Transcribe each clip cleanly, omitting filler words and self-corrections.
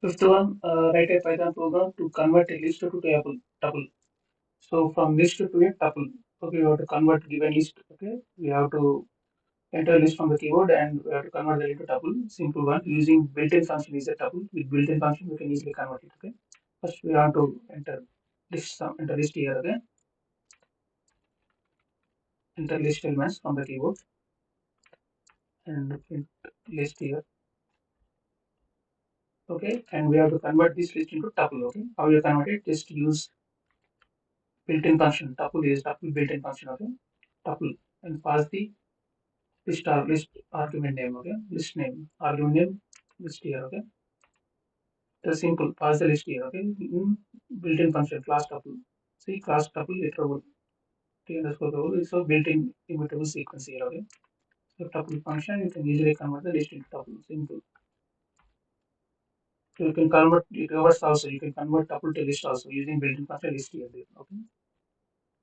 Fifth one, write a Python program to convert a list to tuple. So from list to a tuple, okay, we have to convert given list. Okay, we have to enter a list from the keyboard and we have to convert that into tuple. Simple one using built-in function is a tuple. With built-in function, we can easily convert it. Okay, first we have to enter list here. Okay, enter list elements from the keyboard and print list here. Okay, and we have to convert this list into tuple. Okay, how you convert it? Just use built-in function. Tuple is tuple built-in function. Okay, tuple and pass the list argument name. Okay, list name argument name list here. Okay, the simple pass the list here. Okay, built-in function class tuple. See class tuple iterable t underscore tuple is a built-in immutable sequence here. Okay, so tuple function you can easily convert the list into tuple. Simple. So you can convert it reverse also. You can convert tuple to list also using built-in function list here. Okay,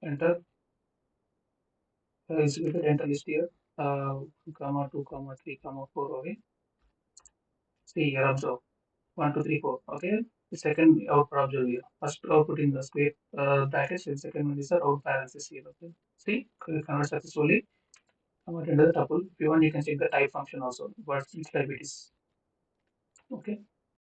enter executed enter list here. Comma 2 comma 3 comma 4. Okay, see here observe 1 2 3 4. Okay, the second output observe here. First output in the square brackets and second one is the out parenthesis here. Okay, see convert successfully. Convert into the tuple. If you want, you can check the type function also. What which type it is. Okay.